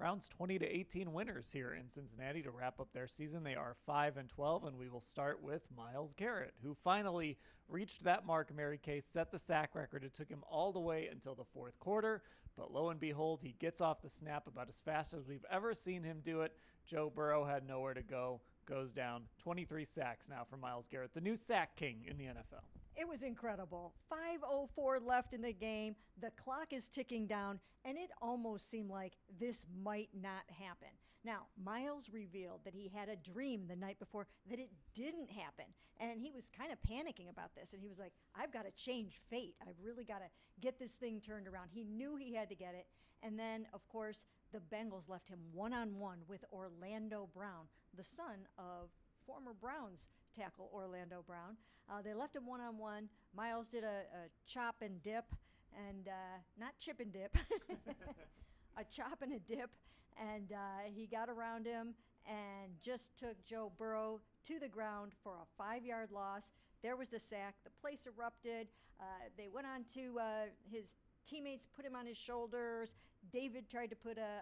Browns 20-18 winners here in Cincinnati to wrap up their season. They are 5-12, and we will start with Myles Garrett, who finally reached that mark. Mary Kay set the sack record. It took him all the way until the fourth quarter, but lo and behold, he gets off the snap about as fast as we've ever seen him do it. Joe Burrow had nowhere to go. Goes down. 23 sacks now for Myles Garrett, the new sack king in the NFL. It was incredible. 5:04 left in the game. The clock is ticking down, and it almost seemed like this might not happen. Now, Myles revealed that he had a dream the night before that it didn't happen, and he was kind of panicking about this, and he was like, I've got to change fate. I've really got to get this thing turned around. He knew he had to get it, and then, of course, the Bengals left him one-on-one with Orlando Brown, the son of former Browns tackle Orlando Brown. They left him one-on-one. Myles did a chop and dip, and not chip and dip, a chop and a dip, and he got around him and just took Joe Burrow to the ground for a 5-yard loss. There was the sack. The place erupted. They went on to his teammates, put him on his shoulders. David tried to put a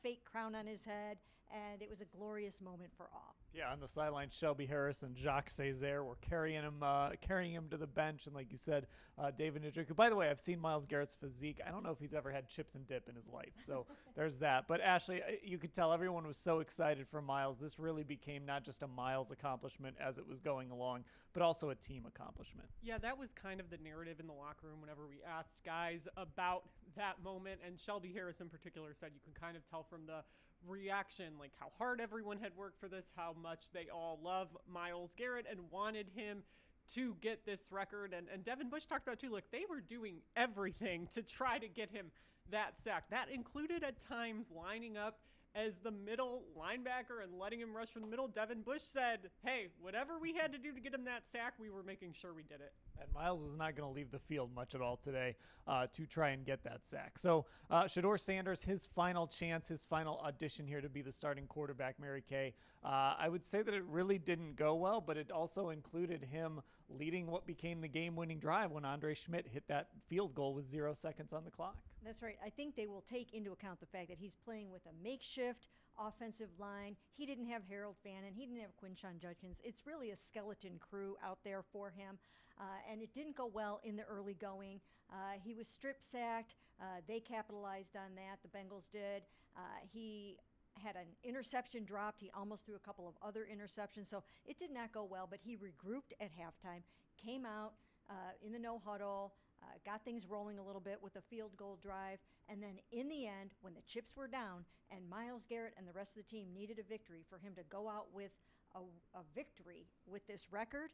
fake crown on his head, and it was a glorious moment for all. Yeah, on the sideline, Shelby Harris and Jacques Césaire were carrying him to the bench, and like you said, David Njoku. By the way, I've seen Myles Garrett's physique. I don't know if he's ever had chips and dip in his life, so there's that. But Ashley, you could tell everyone was so excited for Myles. This really became not just a Myles accomplishment as it was going along, but also a team accomplishment. Yeah, that was kind of the narrative in the locker room whenever we asked guys about that moment, and Shelby Harris in particular said you could kind of tell from the reaction, like how hard everyone had worked for this, how much they all love Myles Garrett and wanted him to get this record. And Devin Bush talked about too, look, they were doing everything to try to get him that sack. That included at times lining up as the middle linebacker and letting him rush from the middle. Devin Bush said, hey, whatever we had to do to get him that sack, we were making sure we did it. And Myles was not going to leave the field much at all today to try and get that sack. So Shador Sanders, his final chance, his final audition here to be the starting quarterback, Mary Kay. I would say that it really didn't go well, but it also included him leading what became the game-winning drive when Andre Schmidt hit that field goal with 0 seconds on the clock. That's right. I think they will take into account the fact that he's playing with a makeshift offensive line. He didn't have Harold Fannin. He didn't have Quinshon Judkins. It's really a skeleton crew out there for him. And it didn't go well in the early going. He was strip sacked. They capitalized on that. The Bengals did. He had an interception dropped. He almost threw a couple of other interceptions. So it did not go well, but he regrouped at halftime, came out in the no huddle, got things rolling a little bit with a field goal drive, and then in the end, when the chips were down and Myles Garrett and the rest of the team needed a victory for him to go out with a victory with this record,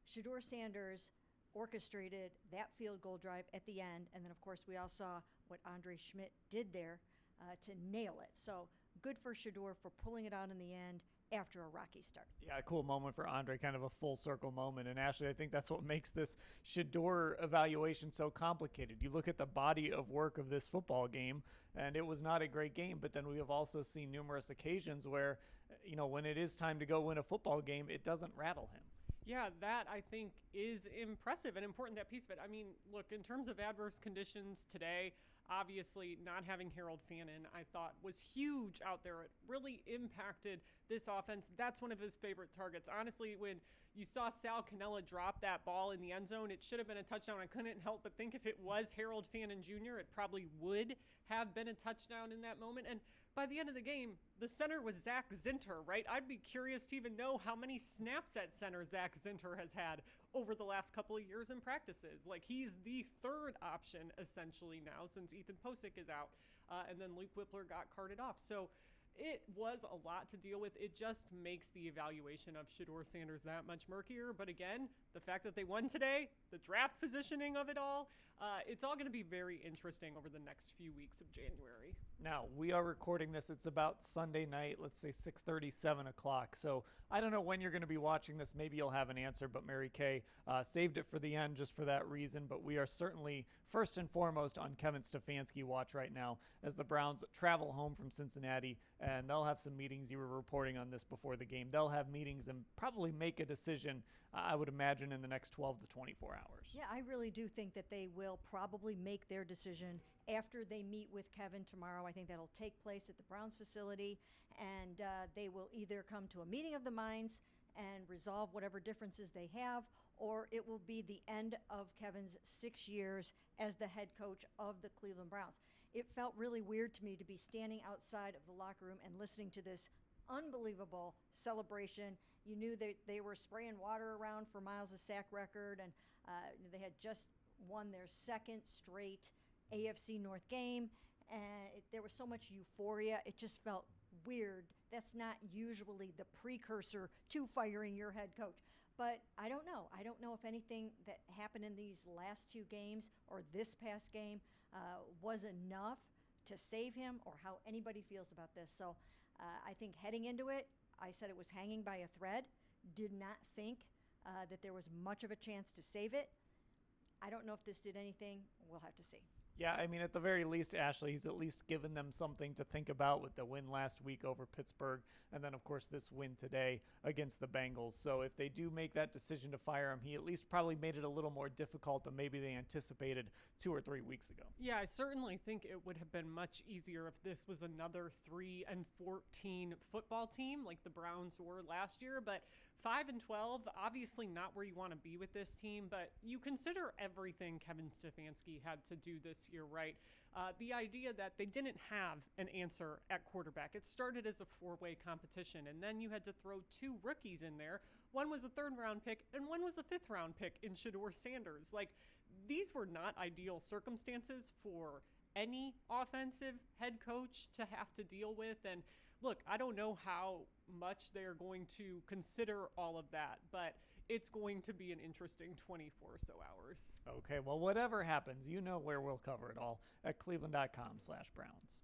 Shedeur Sanders orchestrated that field goal drive at the end, and then of course we all saw what Andre Schmidt did there to nail it. So good for Shedeur for pulling it out in the end after a rocky start. Yeah, a cool moment for Andre, kind of a full circle moment. And Ashley, I think that's what makes this Shedeur evaluation so complicated. You look at the body of work of this football game, and it was not a great game, but then we have also seen numerous occasions where, when it is time to go win a football game, it doesn't rattle him. Yeah, that I think is impressive and important, that piece of it. I mean, look, in terms of adverse conditions today, obviously not having Harold Fannin, I thought, was huge out there. It really impacted this offense. That's one of his favorite targets. Honestly, when you saw Sal Cannella drop that ball in the end zone, it should have been a touchdown. I couldn't help but think if it was Harold Fannin Jr., it probably would have been a touchdown in that moment. And by the end of the game, the center was Zach Zinter, right? I'd be curious to even know how many snaps at center Zach Zinter has had over the last couple of years in practices. Like, he's the third option essentially now since Ethan Posick is out, and then Luke Whippler got carted off. So it was a lot to deal with. It just makes the evaluation of Shedeur Sanders that much murkier. But again, the fact that they won today, the draft positioning of it all, it's all going to be very interesting over the next few weeks of January. Now, we are recording this. It's about Sunday night, let's say 6:30, 7 o'clock. So I don't know when you're going to be watching this. Maybe you'll have an answer, but Mary Kay saved it for the end just for that reason. But we are certainly first and foremost on Kevin Stefanski watch right now as the Browns travel home from Cincinnati, and they'll have some meetings. You were reporting on this before the game. They'll have meetings and probably make a decision, I would imagine, in the next 12 to 24 hours. Yeah, I really do think that they will probably make their decision after they meet with Kevin tomorrow. I think that'll take place at the Browns facility, and they will either come to a meeting of the minds and resolve whatever differences they have, or it will be the end of Kevin's 6 years as the head coach of the Cleveland Browns. It felt really weird to me to be standing outside of the locker room and listening to this unbelievable celebration. You knew that they were spraying water around for Myles' sack record, and they had just won their second straight AFC North game, and there was so much euphoria. It just felt weird. That's not usually the precursor to firing your head coach. But I don't know. I don't know if anything that happened in these last two games or this past game was enough to save him, or how anybody feels about this. So I think heading into it, I said it was hanging by a thread. Did not think that there was much of a chance to save it. I don't know if this did anything. We'll have to see. Yeah, I mean, at the very least, Ashley, he's at least given them something to think about with the win last week over Pittsburgh, and then, of course, this win today against the Bengals. So if they do make that decision to fire him, he at least probably made it a little more difficult than maybe they anticipated 2 or 3 weeks ago. Yeah, I certainly think it would have been much easier if this was another 3-14 football team like the Browns were last year, but 5-12, obviously not where you want to be with this team, but you consider everything Kevin Stefanski had to do this year, right? The idea that they didn't have an answer at quarterback. It started as a 4-way competition, and then you had to throw 2 rookies in there. One was a 3rd-round pick, and one was a 5th-round pick in Shedeur Sanders. Like, these were not ideal circumstances for any offensive head coach to have to deal with, and look, I don't know how much they're going to consider all of that, but it's going to be an interesting 24 or so hours. Okay, well, whatever happens, you know where we'll cover it all at cleveland.com/Browns.